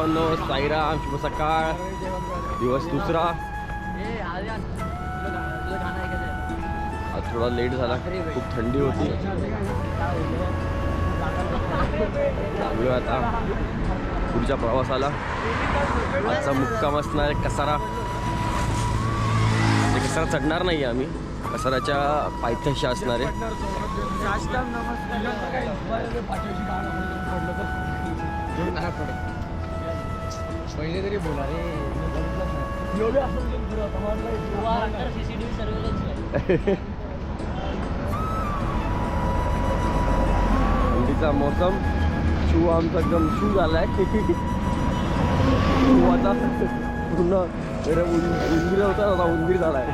मित्रांनो, साईराम, शुभ सकाळ. दिवस दुसरा. आज थोडा लेट झाला, खूप थंडी होती. चालू आता पुढच्या प्रवासाला. आजचा मुक्काम असणार कसारा. कसारा चढणार नाही आम्ही, कसाराच्या पायथ्याशी असणार आहे. पहिले तरी बोला रे. थंडीचा मोसम. शू आमचा एकदम शू झालाय. शू आता पूर्ण उंदीर होता, आता उंदीर झालाय.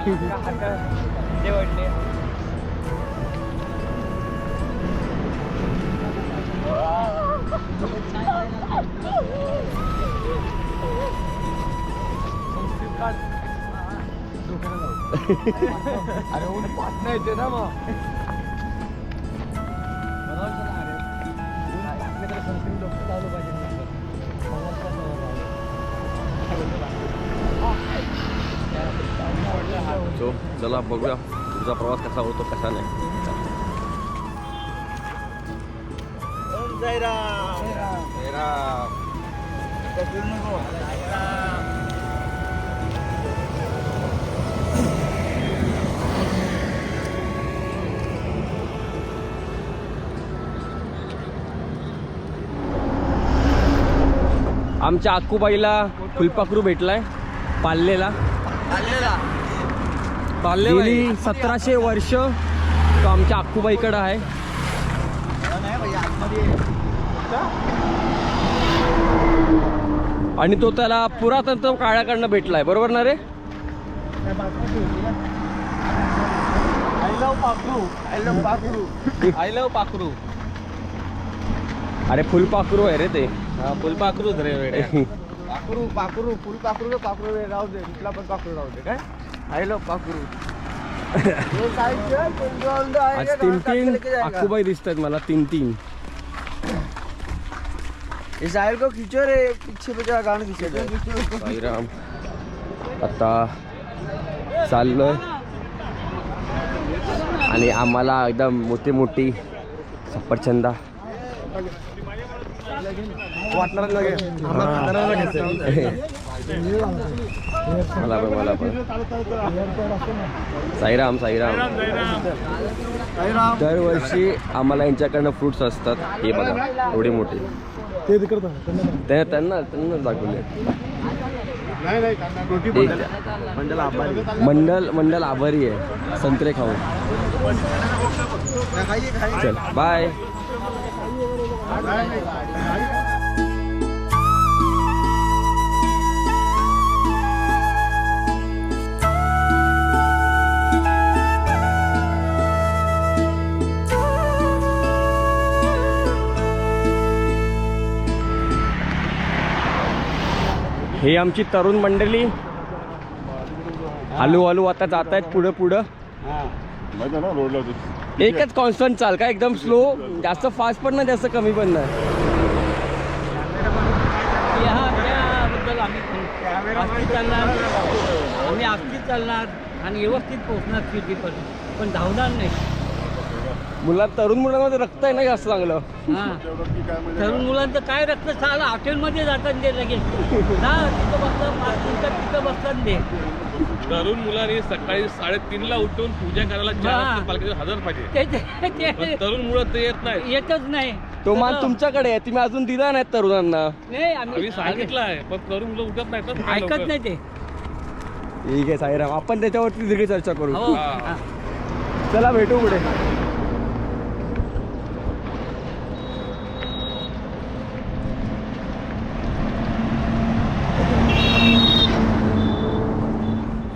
अरे ऊन पाटणं येते ना मग. सो चला बघूया तुझा प्रवास कसा होतो कसा नाही. आमच्या अक्कूबाईला फुलपाखरू भेटलाय पाल्लेला. गेली 1700 वर्ष तो आमच्या अक्कूबाईकडे आहे. आणि तो त्याला पुरातत्व काळाकडनं भेटलाय, बरोबर ना रे? I love पाखरू. अरे फुलपाखरू आहे रे ते. फुलपाखरूच रे. पाखरू फुलपाखरू राहू दे, कुठला पण पाखरू राहू दे. काय आय लव्ह पाखरू. आज 3 अक्कूबाई दिसत आहेत मला. 3 इस आयल को खींचो रे, पीछे पे गाणं खींचो. साईराम आता चाललोय आणि आम्हाला एकदम मोठी सफरचंदा वाटणार मला पण साईराम. दरवर्षी आम्हाला यांच्याकडनं फ्रुट्स असतात. हे बघा एवढे मोठे. त्यांना दाखवले. मंडल आभारी आहे संत्रे खाऊन. चल बाय. हे आमची तरुण मंडळी हळूहळू आता जात आहेत पुढं. एकच कॉन्स्टंट चाल का, एकदम स्लो, जास्त फास्ट पण नाही जास्त कमी पण नाही. आम्ही आस्तीत चालणार आणि व्यवस्थित पोहोचणार सिटी पण धावणार नाही. तरुण मुलांमध्ये रक्त आहे ना जास्त चांगलं. तरुण मुलांचं काय रक्त चाललं, हॉटेलमध्ये जातात ते लगेच. तिथं बसतात 5 मिनिटात, तिथं बसतात ते. तरुण मुलांनी सकाळी 3:30ला उठून पूजा करायला 4 पालखीचे हजर पाहिजे. तरुण मुलं ते येतच नाही. तो मान तुमच्याकडे आहे, तुम्ही अजून दिला नाही तरुणांना. नाही आम्ही सांगितलं आहे, पण तरुण मुलं उठत नाही, ऐकत नाही ते. ठीक आहे साईराम, आपण त्याच्यावरती वेगळी चर्चा करू. हो. चला भेटू पुढे.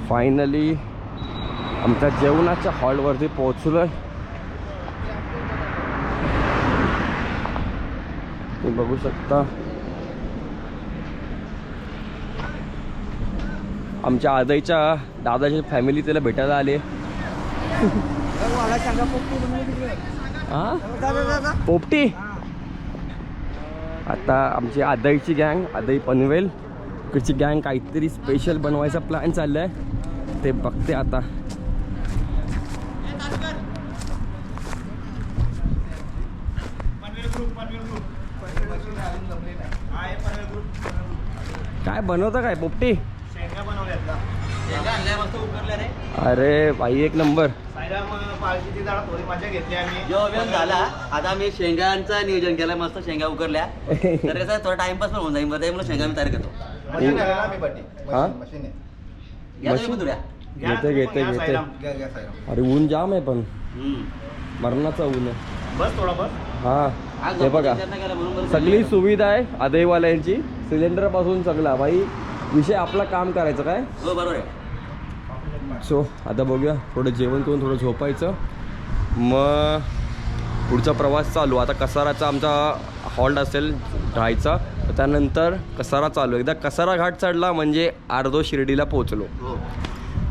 फायनली आमच्या जेवणाच्या हॉलवरती पोहोचलोय. तुम्ही बघू शकता आमच्या आजईच्या दादाची फॅमिली त्याला भेटायला आले. पोपटी आता आमची आदईची गँग, आदई पनवेल इकडची गँग काहीतरी स्पेशल बनवायचा प्लॅन चालला आहे, ते बघते आता. काय बनवतं काय पोपटी? अरे भाई एक नंबर. जेवण झाला आता आम्ही शेंगांचं नियोजन केलं, मस्त शेंगा उकरल्या तर कसं थोडा टाइमपास पण होऊन जाईल मध्ये, म्हणून शेंगा मी तयार करतो. हा घ्या तुम्ही पण थोड्या. घेते घेते घेते. अरे ऊन जाम आहे पण मरणाचं ऊन आहे. बस थोडा बस. हा हे बघा सगळी सुविधा आहे आदईवाल्यांची, सिलेंडर पासून सगळा. भाई विषय आपला काम करायचं काय. हो बरोबर आहे. सो आता बघूया, थोडं जेवण करून थोडं झोपायचं, मग पुढचा प्रवास चालू. आता कसाराचा आमचा हॉल्ट असेल राहायचा, त्यानंतर कसारा चालू. एकदा कसारा घाट चढला म्हणजे अर्धो शिर्डीला पोहोचलो.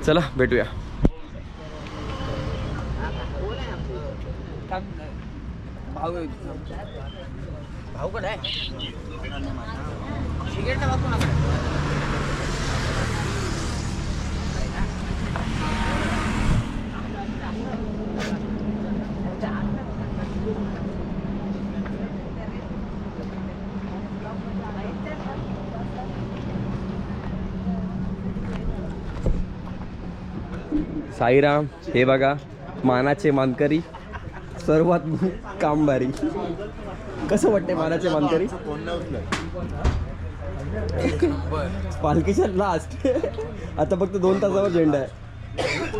चला भेटूया. भाऊ कडे आहे सिगरेट वापरू नका. साईराम, हे बघा मानाचे मानकरी, सर्वात कामबारी. कसं वाटते मानाचे मानकरी? पालखीच्या लास्ट आता फक्त 2 तासावर झेंडा आहे.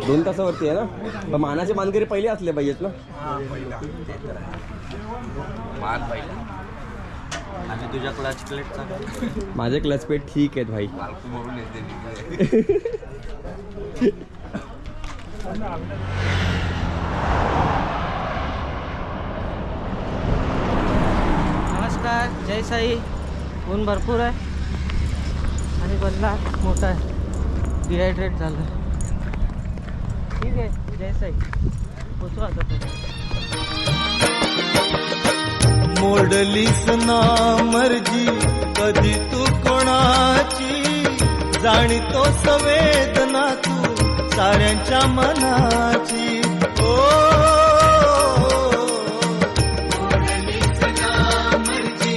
2 तासावरती आहे ना. पण मानाचे मानकरी पहिले असले पाहिजेत ना. आणि तुझ्या क्लच प्लेटचा माझे क्लच प्लेट ठीक आहेत भाई. नमस्कार, जय साई. ऊन भरपूर आहे आणि बदला मोठा आहे, डिहायड्रेट झालं. ठीक आहे, जय साई. पोचू आता. मोडलीस ना मर्जी कधी तू कोणाची, जाणीतो संवेदना तू साऱ्यांच्या मनाची. ओ मोडलीस ना मर्जी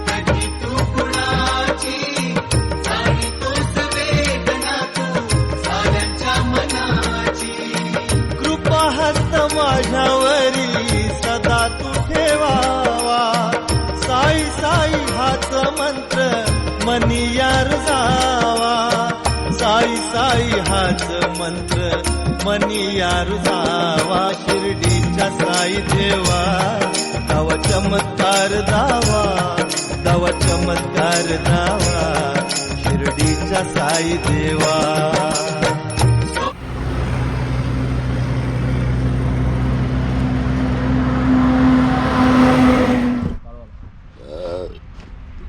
कधी तू कोणाची, जाणीतो संवेदना तू साऱ्यांच्या मनाची. कृपा हस्त माझ्यावरी सदा तू ठेवावा, साई साई हाच मंत्र मनी यार जावा, साई साई हाच मंत्र मनी यार जावा. शिर्डीच्या साई देवा तवा चमत्कार दावा, तवा चमत्कार दावा, शिर्डीच्या साई देवा.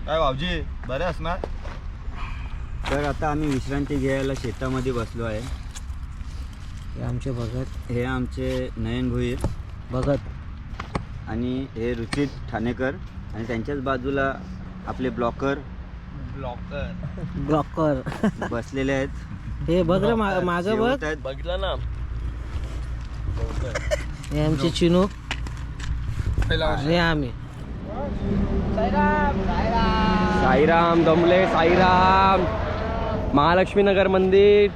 काय भाऊजी बरे असणार? तर आता आम्ही विश्रांती घ्यायला शेतामध्ये बसलो आहे. हे आमचे भगत, हे आमचे नयन भोईर भगत आणि हे रुचित ठाणेकर, आणि त्यांच्याच बाजूला आपले ब्लॉकर ब्लॉकर बसलेले आहेत. हे बघ रे माझं बघ. जेवत आहेत. बघितलं ना. हे आमचे चिनू आणि आम्ही. साईराम दमले. साईराम. महालक्ष्मी नगर मंदिर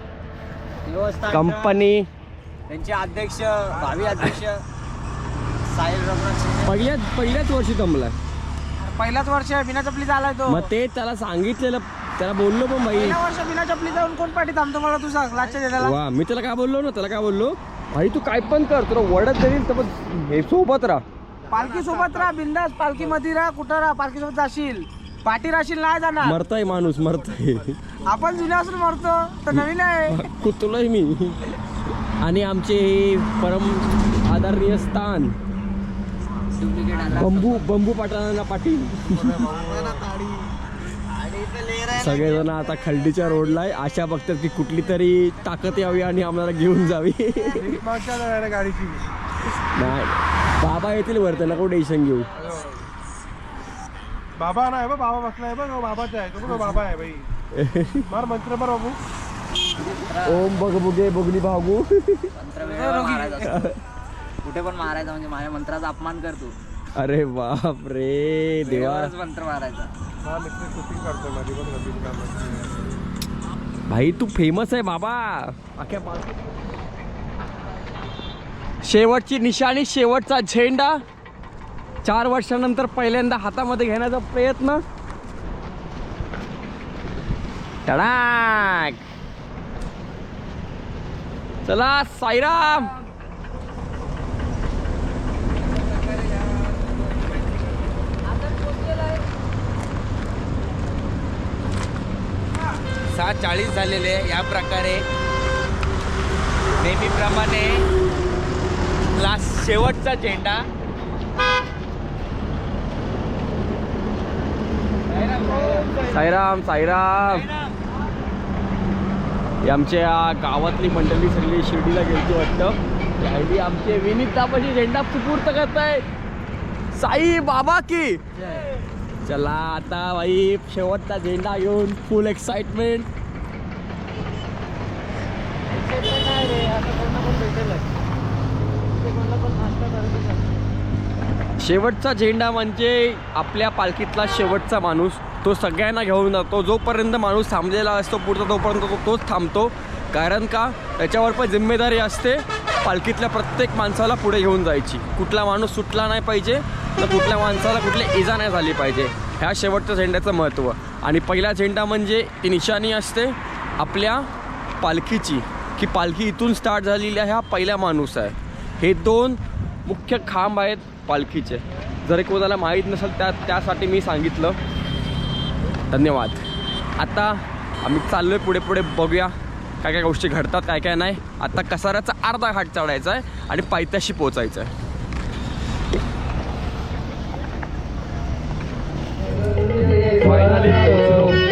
कंपनी त्यांचे अध्यक्ष भावी अध्यक्ष साहिल रघुनाथ पहिल्याच वर्षी दमलाय. पहिलाच वर्ष बिना चपली झालाय तो. मग ते त्याला सांगितलेलं, त्याला बोललो पण भाई. पहिल्या वर्ष बिना चपली जाऊन कोण पाठी थांबतो मला तू सांग. लाच्या देण्याला वा, मी त्याला काय बोललो ना, त्याला काय बोललो, भाई तू काय पण कर, तुला वडत देईल तर हे सोबत राहा, पालखी सोबत राहा, बिंदास पालखी मध्ये राहा, कुठं राहा, पालखी सोबत जाशील, पाठी राहशील नाही जाणार. मरताय माणूस, मरताय. आपण जुन्या असून मरतो तर नवीन आहे. कुतलोय मी. आणि आमचे परम आदरणीय स्थान बंबू पाटलांना पाटील. सगळेजण आता खलडीच्या रोडला आहे. आशा बघतात की कुठली तरी ताकद यावी आणि आम्हाला घेऊन जावी. गाडीची नाही, बाबा येतील वरतं, नको टेन्शन घेऊ. बाबा नाही बा, बाबा बसलाय बघ, बाबाचा आहे तो बघ, बाबा आहे भाई. मार मंत्र मार बाबू. ओम बघ बुगे बघली भागू. कुठे पण मारायचा म्हणजे माझ्या मंत्राचा अपमान कर तू. अरे बाप रे देवा. मंत्र मारायचा. हा मित्र शूटिंग करतोय माझी बघ नवीन कामाची. भाई तू फेमस आहे बाबा. शेवटची निशाणी, शेवटचा झेंडा. 4 वर्षानंतर पहिल्यांदा हातामध्ये घेण्याचा प्रयत्न. टडाक. चला साईराम. सहा 40 झालेले. या प्रकारे नेहमीप्रमाणे लास्ट शेवटचा झेंडा. साईराम साईराम. ही आमच्या गावातली मंडळी सगळी शिर्डीला गेलती वाटतं. राहिली आमचे विनीत दाबाजी झेंडा सुपूर्त करत आहे. साई बाबा की. चला आता भाई शेवटचा झेंडा घेऊन फुल एक्साइटमेंट. शेवटचा झेंडा म्हणजे आपल्या पालखीतला शेवटचा माणूस. तो सगळ्यांना घेऊन जातो. जोपर्यंत माणूस थांबलेला असतो पुढचा तोपर्यंत तोच थांबतो. कारण का त्याच्यावर पण जिम्मेदारी असते पालखीतल्या प्रत्येक माणसाला पुढे घेऊन जायची. कुठला माणूस सुटला नाही पाहिजे, तर कुठल्या माणसाला कुठली इजा नाही झाली पाहिजे. ह्या शेवटच्या झेंड्याचं महत्त्व. आणि पहिला झेंडा म्हणजे ती निशाणी असते आपल्या पालखीची, की पालखी इथून स्टार्ट झालेली आहे. हा पहिला माणूस आहे. हे 2 मुख्य खांब आहेत पालखीचे. जर कोणाला माहीत नसेल त्यासाठी मी सांगितलं. धन्यवाद. आता आम्ही चाललो आहे पुढे पुढे. बघूया काय काय गोष्टी घडतात, काय काय नाही. आता कसाऱ्याचा अर्धा घाट चढायचा आहे आणि पायथ्याशी पोचायचं आहे. फायनली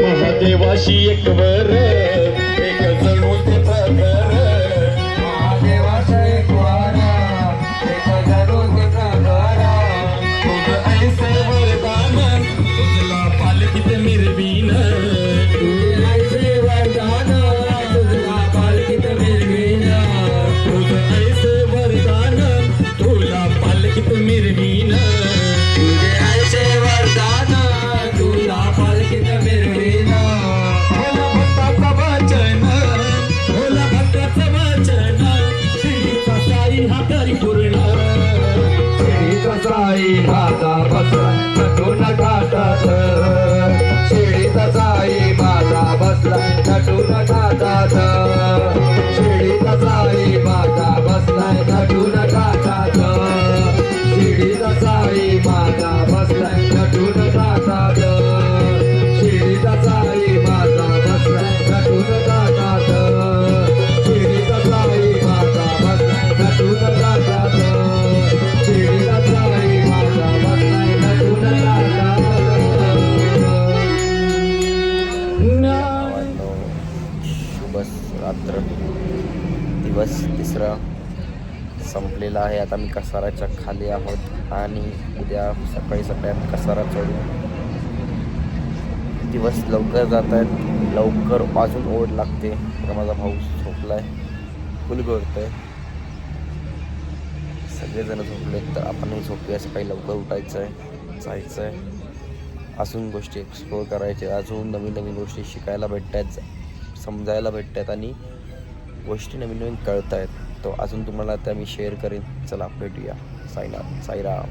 महादेवाशी एक वर एक जणू ते प्रकार. महादेवाशी एक वार एक जणू ते प्रकार. तुझं ऐसे वरदान तुझला पालखीत मिरवीन. तुझं ऐसे वरदान तुझला पालखीत मिरवीन. तुझं ऐसे वरदान तुला पालखीत मिरवीन. तुझे ऐसे वरदान तुला पालखीत मिरवीन. भोला भक्ताचं वचन, भोला भक्ताचं वचन. शिर्डीचा साई हा परिपूर्ण. शिर्डीचा साई माझा बसला नटून घाटात. शिर्डीचा साई माझा बसला नटून घाटात. शिर्डीचा साई माझा बसला नटून घाटात. शिर्डीचा साई माझा बसला नटून घाटात. शिर्डीचा साई माझा बसला नटून घाटात. शिर्डीचा साई माझा बसला नटून घाटात. शिर्डीचा साई माझा बसला नटून घाटात. शुभ रात्र. दिवस 3रा संपलेला आहे. आता मी कसाराच्या खाली आहोत आणि उद्या सकाळी सकाळी आम्ही कसारा चढू. दिवस लवकर जात आहेत. लवकर अजून ओढ लागते. माझा भाऊ झोपला आहे, फुल गळतो आहे. सगळेजण झोपलेत तर आपणही झोपूया. सकाळी लवकर उठायचं आहे, जायचं आहे. अजून गोष्टी एक्सप्लोअर करायच्या. अजून नवीन नवीन गोष्टी शिकायला भेटत आहेत, समजायला भेटत आहेत आणि गोष्टी नवीन नवीन कळत आहेत. तो अजून तुम्हाला त्या मी शेअर करेन. चला भेटूया. साईराम.